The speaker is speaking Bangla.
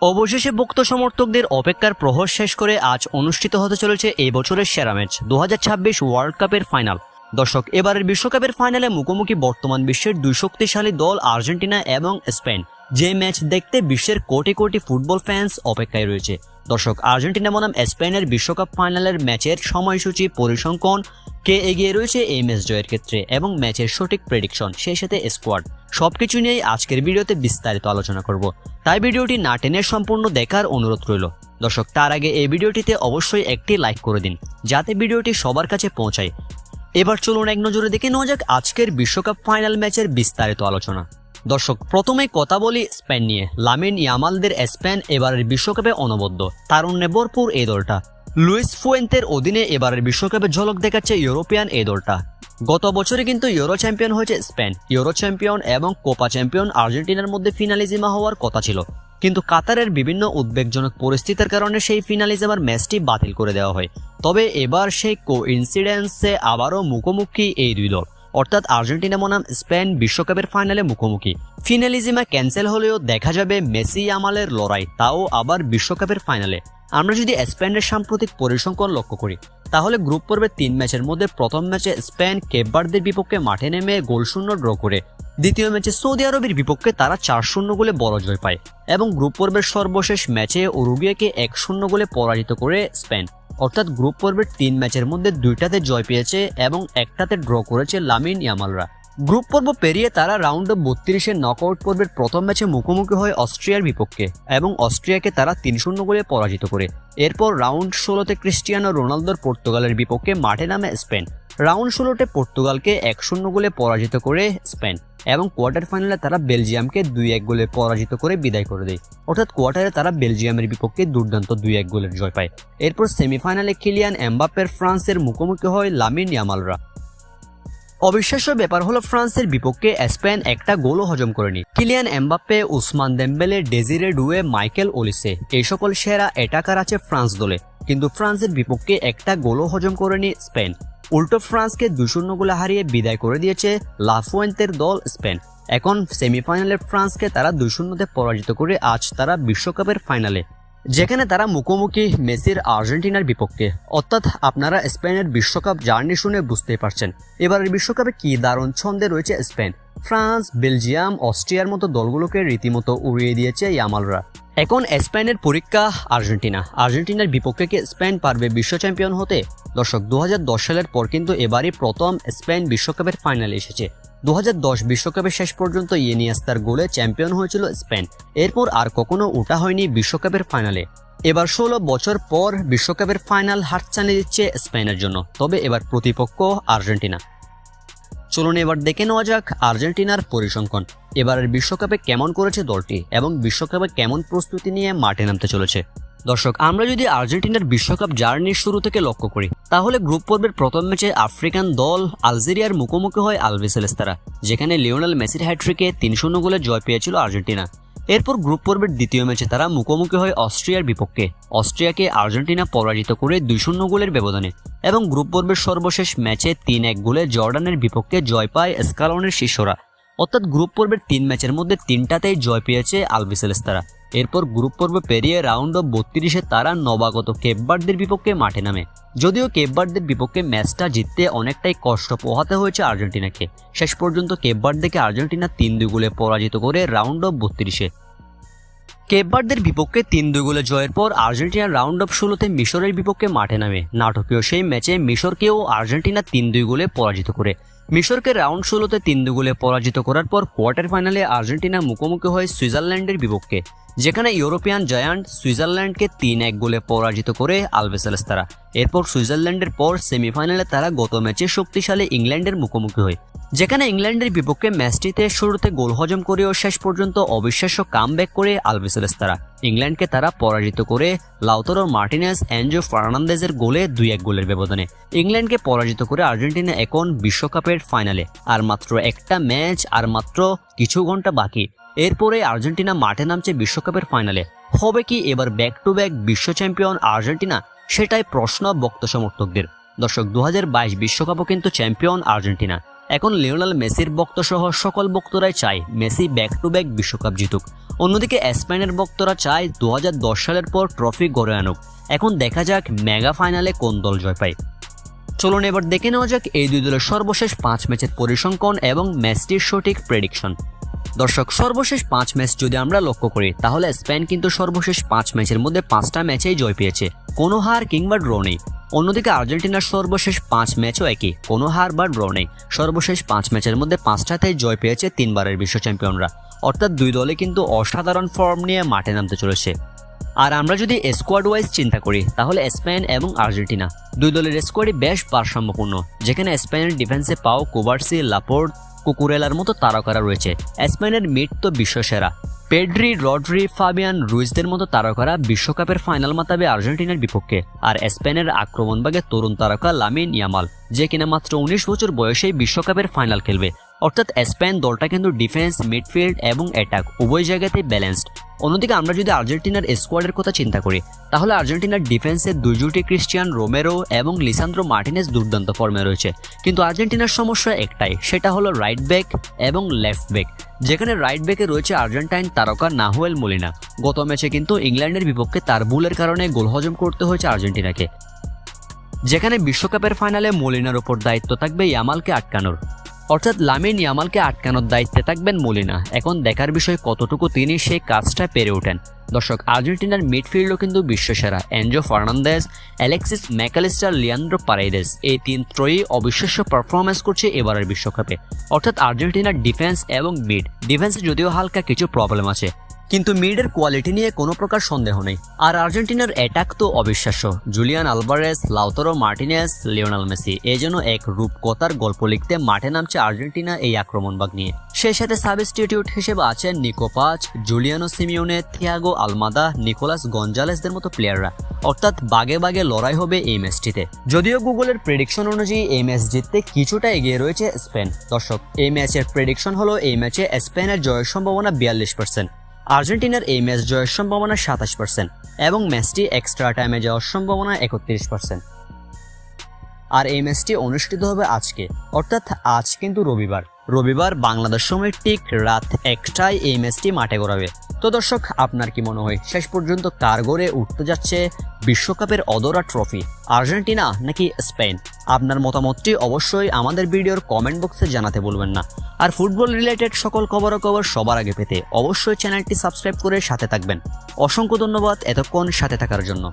অবশেষে ভক্ত সমর্থকদের অপেক্ষার প্রহর শেষ করে আজ অনুষ্ঠিত হতে চলেছে এই বছরের সেরা ম্যাচ 2026 ওয়ার্ল্ড কাপের ফাইনাল। দর্শক, এবারের বিশ্বকাপের ফাইনালে মুখোমুখি বর্তমান বিশ্বের দুই শক্তিশালী দল আর্জেন্টিনা এবং স্পেন। যে ম্যাচ দেখতে বিশ্বের কোটি কোটি ফুটবল ফ্যান্স অপেক্ষায় রয়েছে। দর্শক, আর্জেন্টিনা বনাম স্পেনের বিশ্বকাপ ফাইনালের ম্যাচের সময়সূচি, পরিসংখ্যান, কে এগিয়ে রয়েছে এই ম্যাচ জয়ের ক্ষেত্রে এবং ম্যাচের সঠিক প্রেডিকশন, সেই সাথে স্কোয়াড, সবকিছু নিয়েই আজকের ভিডিওতে বিস্তারিত আলোচনা করব। তাই ভিডিওটি না টেনে সম্পূর্ণ দেখার অনুরোধ রইল। দর্শক, তার আগে এই ভিডিওটিতে অবশ্যই একটি লাইক করে দিন যাতে ভিডিওটি সবার কাছে পৌঁছায়। এবার চলুন এক নজরে দেখে নেওয়া যাক আজকের বিশ্বকাপ ফাইনাল ম্যাচের বিস্তারিত আলোচনা। দর্শক, প্রথমেই কথা বলি স্পেন নিয়ে। লামিন ইয়ামালদের স্পেন এবারের বিশ্বকাপে অনবদ্য, তারুণ্যে ভরপুর এই দলটা। লুইস ফুয়েন্তের অধীনে এবারের বিশ্বকাপে ঝলক দেখাচ্ছে ইউরোপিয়ান এই দলটা। গত বছরে কিন্তু ইউরো চ্যাম্পিয়ন হয়েছে স্পেন। ইউরো চ্যাম্পিয়ন এবং কোপা চ্যাম্পিয়ন আর্জেন্টিনার মধ্যে ফিনালিজিমা হওয়ার কথা ছিল, কিন্তু কাতারের বিভিন্ন উদ্বেগজনক পরিস্থিতির কারণে সেই ফিনালিজিমার ম্যাচটি বাতিল করে দেওয়া হয়। তবে এবার সেই কোইন্সিডেন্সে আবারও মুখোমুখি এই দুই দল, অর্থাৎ আর্জেন্টিনা বনাম স্পেন বিশ্বকাপের ফাইনালে মুখোমুখি। ফিনালিজিমা ক্যান্সেল হলেও দেখা যাবে মেসি ইয়ামালের লড়াই, তাও আবার বিশ্বকাপের ফাইনালে। আমরা যদি স্পেনের সাম্প্রতিক পরিসংখ্যান লক্ষ্য করি তাহলে গ্রুপ পর্বের 3 ম্যাচের মধ্যে প্রথম ম্যাচে স্পেন কেপ ভার্দের বিপক্ষে মাঠে নেমে গোলশূন্য ড্র করে, দ্বিতীয় ম্যাচে সৌদি আরবের বিপক্ষে তারা 4-0 গোলে বড় জয় পায় এবং গ্রুপ পর্বের সর্বশেষ ম্যাচে উরুগুয়েকে 1-0 গোলে পরাজিত করে স্পেন। অর্থাৎ গ্রুপ পর্বের 3 ম্যাচের মধ্যে 2টাতে জয় পেয়েছে এবং 1টাতে ড্র করেছে লামিন ইয়ামালরা। গ্রুপ পর্ব পেরিয়ে তারা রাউন্ড অফ 32-এর নকআউট পর্বের প্রথম ম্যাচে মুখোমুখি হয় অস্ট্রিয়ার বিপক্ষে এবং অস্ট্রিয়াকে তারা 3-0 গোলে পরাজিত করে। এরপর রাউন্ড 16তে ক্রিস্টিয়ানো রোনালদোর পর্তুগালের বিপক্ষে মাঠে নামে স্পেন। রাউন্ড 16তে পর্তুগালকে 1-0 গোলে পরাজিত করে স্পেন এবং কোয়ার্টার ফাইনালে তারা বেলজিয়ামকে 2-1 গোলে পরাজিত করে বিদায় করে দেয়। অর্থাৎ কোয়ার্টারে তারা বেলজিয়ামের বিপক্ষে দুর্দান্ত 2-1 গোলের জয় পায়। এরপর সেমিফাইনালে কিলিয়ান এমবাপ্পের ফ্রান্সের মুখোমুখি হয় লামিন ইয়ামালরা। অবিশ্বাস্য ব্যাপার হলো ফ্রান্সের বিপক্ষে স্পেন একটা গোলও হজম করেনি। Kylian Mbappe, Ousmane Dembele, Desire Doue, Michael Olise, এই সকল সেরা অ্যাটাকার আছে ফ্রান্স দলে, কিন্তু ফ্রান্সের বিপক্ষে একটা গোলও হজম করেনি স্পেন। উল্টো ফ্রান্সকে 2-0 গোলে হারিয়ে বিদায় করে দিয়েছে লাফুয়েন্তের দল স্পেন। এখন সেমিফাইনালে ফ্রান্সকে তারা 2-0-তে পরাজিত করে আজ তারা বিশ্বকাপের ফাইনালে, যেখানে তারা মুখোমুখি মেসির আর্জেন্টিনার বিপক্ষে। অর্থাৎ আপনারা স্পেনের বিশ্বকাপ জার্নি শুনে বুঝতেই পারছেন এবারের বিশ্বকাপে কি দারুণ ছন্দে রয়েছে স্পেন। ফ্রান্স, বেলজিয়াম, অস্ট্রিয়ার মতো দলগুলোকে রীতিমতো উড়িয়ে দিয়েছে ইয়ামালরা। এখন স্পেনের পরীক্ষা আর্জেন্টিনার বিপক্ষে কি স্পেন পারবে বিশ্ব চ্যাম্পিয়ন হতে? দর্শক, 2010 সালের পর কিন্তু এবারই প্রথম স্পেন বিশ্বকাপের ফাইনালে এসেছে। 2010 বিশ্বকাপের শেষ পর্যন্ত ইনিয়েস্তার গোলে চ্যাম্পিয়ন হয়েছিল স্পেন। এরপর আর কখনো ওঠা হয়নি বিশ্বকাপের ফাইনালে। এবার 16 বছর পর বিশ্বকাপের ফাইনাল হাতছানি দিচ্ছে স্পেনের জন্য, তবে এবার প্রতিপক্ষ আর্জেন্টিনা। চলুন এবার দেখে নেওয়া যাক আর্জেন্টিনার পরিসংখ্যান। এবারের বিশ্বকাপে কেমন করেছে দলটি এবং বিশ্বকাপে কেমন প্রস্তুতি নিয়ে মাঠে নামতে চলেছে। দর্শক, আমরা যদি আর্জেন্টিনার বিশ্বকাপ জার্নির শুরু থেকে লক্ষ্য করি তাহলে গ্রুপ পর্বের প্রথম ম্যাচে আফ্রিকান দল আলজেরিয়ার মুখোমুখি হয় আলবিসেলেস্তারা, যেখানে লিওনেল মেসির হ্যাট্রিকে 3-0 গোলে জয় পেয়েছিল আর্জেন্টিনা। এরপর গ্রুপ পর্বের দ্বিতীয় ম্যাচে তারা মুখোমুখি হয় অস্ট্রিয়ার বিপক্ষে। অস্ট্রিয়াকে আর্জেন্টিনা পরাজিত করে 2-0 গোলের ব্যবধানে এবং গ্রুপ পর্বের সর্বশেষ ম্যাচে 3-1 গোলে জর্ডানের বিপক্ষে জয় পায় স্কালনের শিষ্যরা। অর্থাৎ গ্রুপ পর্বের 3 ম্যাচের মধ্যে 3টাতেই জয় পেয়েছে আলবিসেলেস্তারা। এরপর গ্রুপ পর্ব পেরিয়ে রাউন্ড অফ 32-এ তারা নবাগত কেপ ভার্দের বিপক্ষে মাঠে নামে। যদিও কেপ ভার্দের বিপক্ষে ম্যাচটা জিততে অনেকটাই কষ্ট পোহাতে হয়েছে আর্জেন্টিনাকে। শেষ পর্যন্ত কেপ ভার্দেকে আর্জেন্টিনা 3-2 গোলে পরাজিত করে রাউন্ড অফ 32-এ। কেপ ভার্দের বিপক্ষে 3-2 গোলে জয়ের পর আর্জেন্টিনা রাউন্ড অফ 16-তে মিশরের বিপক্ষে মাঠে নামে। নাটকীয় সেই ম্যাচে মিশরকেও আর্জেন্টিনা 3-2 গোলে পরাজিত করে। মিশরকে রাউন্ড 16-তে 3-2 গোলে পরাজিত করার পর কোয়ার্টার ফাইনালে আর্জেন্টিনা মুখোমুখি হয় সুইজারল্যান্ডের বিপক্ষে, যেখানে ইউরোপিয়ান জায়ান্ট সুইজারল্যান্ডকে 3-1 গোলে পরাজিত করে আলবিসেলেস্তারা। এরপর সুইজারল্যান্ডের পর সেমিফাইনালে তারা গত ম্যাচে শক্তিশালী ইংল্যান্ডের মুখোমুখি হয়, যেখানে ইংল্যান্ডের বিপক্ষে ম্যাচটিতে শুরুতে গোল হজম করেও শেষ পর্যন্ত অবিশ্বাস্য কামব্যাক করে আলবিসেলেস্তারা। ইংল্যান্ডকে তারা পরাজিত করে লাউতারো মার্টিনেজ, এনজো ফার্নান্দেজের গোলে 2-1 গোলের ব্যবধানে। ইংল্যান্ডকে পরাজিত করে আর্জেন্টিনা এখন বিশ্বকাপের ফাইনালে। আর মাত্র একটা ম্যাচ, আর মাত্র কিছু ঘন্টা বাকি। এরপরে আর্জেন্টিনা মাঠে নামছে বিশ্বকাপের ফাইনালে। হবে কি এবার ব্যাক টু ব্যাক বিশ্ব চ্যাম্পিয়ন আর্জেন্টিনা? সেটাই প্রশ্ন ভক্ত সমর্থকদের। দর্শক, 2022 বিশ্বকাপও কিন্তু চ্যাম্পিয়ন আর্জেন্টিনা। এখন লিওনেল মেসির ভক্ত সহ সকল ভক্তরাই চায় মেসি ব্যাক টু ব্যাক বিশ্বকাপ জিতুক। অন্যদিকে স্পেনের ভক্তরা চায় 2010 সালের পর ট্রফি গড়ে আনুক। এখন দেখা যাক মেগা ফাইনালে কোন দল জয় পায়। চলুন এবার দেখে নেওয়া যাক এই দুই দলের সর্বশেষ 5 ম্যাচের পরিসংখ্যান এবং ম্যাচটির সঠিক প্রেডিকশন। দর্শক, সর্বশেষ 5 ম্যাচ যদি আমরা লক্ষ্য করি তাহলে স্পেন কিন্তু সর্বশেষ 5 ম্যাচের মধ্যে 5টা ম্যাচেই জয় পেয়েছে, কোনো হার কিংবা ড্র নেই। অন্যদিকে আর্জেন্টিনার সর্বশেষ 5 ম্যাচও একই, কোনো হার বা ড্র নেই। সর্বশেষ 5 ম্যাচের মধ্যে 5টাতেই জয় পেয়েছে 3 বারের বিশ্ব চ্যাম্পিয়নরা। অর্থাৎ দুই দলে কিন্তু অসাধারণ ফর্ম নিয়ে মাঠে নামতে চলেছে। আর আমরা যদি স্কোয়াড ওয়াইজ চিন্তা করি তাহলে স্পেন এবং আর্জেন্টিনা দুই দলের স্কোয়াডই বেশ ভারসাম্যপূর্ণ, যেখানে স্পেনের ডিফেন্সে পাও, কুবার্সি, লাপোর্ট, কুকুরেলার মতো তারকারা রয়েছে। স্পেনের মিড তো বিশ্বসেরা, পেড্রি, রড্রি, ফাবিয়ান রুইজদের মতো তারকারা বিশ্বকাপের ফাইনাল মাতাবে আর্জেন্টিনার বিপক্ষে। আর স্পেনের আক্রমণভাগে তরুণ তারকা লামিন ইয়ামাল, যে কিনা মাত্র 19 বছর বয়সেই বিশ্বকাপের ফাইনাল খেলবে। অর্থাৎ স্পেন দলটা কিন্তু ডিফেন্স, মিডফিল্ড এবং অ্যাটাক উভয় জায়গাতেই ব্যালেন্সড। অন্যদিকে আমরা যদি আর্জেন্টিনার স্কোয়াডের কথা চিন্তা করি তাহলে আর্জেন্টিনার ডিফেন্সে দুই জুটি ক্রিস্টিয়ান রোমেরো এবং লিসান্দ্রো মার্টিনেজ দুর্দান্ত ফর্মে রয়েছে। কিন্তু আর্জেন্টিনার সমস্যা একটাই, সেটা হলো রাইট ব্যাক এবং লেফট ব্যাক, যেখানে রাইট ব্যাকে রয়েছে আর্জেন্টাইন তারকা নাহুয়েল মোলিনা। গত ম্যাচে কিন্তু ইংল্যান্ডের বিপক্ষে তার ভুলের কারণে গোল হজম করতে হয়েছে আর্জেন্টিনাকে, যেখানে বিশ্বকাপের ফাইনালে মোলিনার উপর দায়িত্ব থাকবে ইয়ামালকে আটকানোর। অর্থাৎ লামিন ইয়ামালকে আটকানোর দায়িত্বে থাকবেন মোলিনা। এখন দেখার বিষয় কতটুকু তিনি সেই কাজটা পেরে ওঠেন। দর্শক, আর্জেন্টিনার মিডফিল্ডও কিন্তু বিশ্বসেরা। Enzo Fernandez, Alexis Mac Allister, Leandro Paredes, এই 3 ত্রয়ী অবিশ্বাস্য পারফরমেন্স করছে এবারের বিশ্বকাপে। অর্থাৎ আর্জেন্টিনার ডিফেন্স এবং ডিফেন্সে যদিও হালকা কিছু প্রবলেম আছে, কিন্তু মিডের কোয়ালিটি নিয়ে কোনো প্রকার সন্দেহ নেই। আর আর্জেন্টিনার অ্যাটাক তো অবিশ্বাস্য। Julian Alvarez, Lautaro Martinez, Lionel Messi, এই জন্য এক রূপকথার গল্প লিখতে মাঠে নামছে আর্জেন্টিনা এই আক্রমণভাগ নিয়ে। সেই সাথে সাবস্টিটিউট হিসেবে আছেন Nico Paz, Giuliano Simeone, Thiago Almada, Nicolas গঞ্জালেসদের মতো প্লেয়াররা। অর্থাৎ বাগে বাগে লড়াই হবে এই ম্যাচটিতে। যদিও গুগলের প্রেডিকশন অনুযায়ী এই ম্যাচ জিততে কিছুটা এগিয়ে রয়েছে স্পেন। দর্শক, এই ম্যাচের প্রেডিকশন হলো এই ম্যাচে স্পেনের জয়ের সম্ভাবনা 42%, আর্জেন্টিনার এই ম্যাচ জয়ের সম্ভাবনা 27% এবং ম্যাচটি এক্সট্রা টাইমে যাওয়ার সম্ভাবনা 31%। আর এই ম্যাচটি অনুষ্ঠিত হবে আজকে, অর্থাৎ আজ কিন্তু রবিবার বাংলাদেশ সময় ঠিক রাত 1টায় এই ম্যাচটি মাঠে গড়াবে। তো দর্শক, আপনার কি মনে হয় শেষ পর্যন্ত কার গড়ে উঠতে যাচ্ছে বিশ্বকাপের অধরা ট্রফি, আর্জেন্টিনা নাকি স্পেন? আপনার মতামতটি অবশ্যই আমাদের ভিডিওর কমেন্ট বক্সে জানাতে ভুলবেন না। আর ফুটবল রিলেটেড সকল খবরাখবর সবার আগে পেতে অবশ্যই চ্যানেলটি সাবস্ক্রাইব করে সাথে থাকবেন। অসংখ্য ধন্যবাদ এতক্ষণ সাথে থাকার জন্য।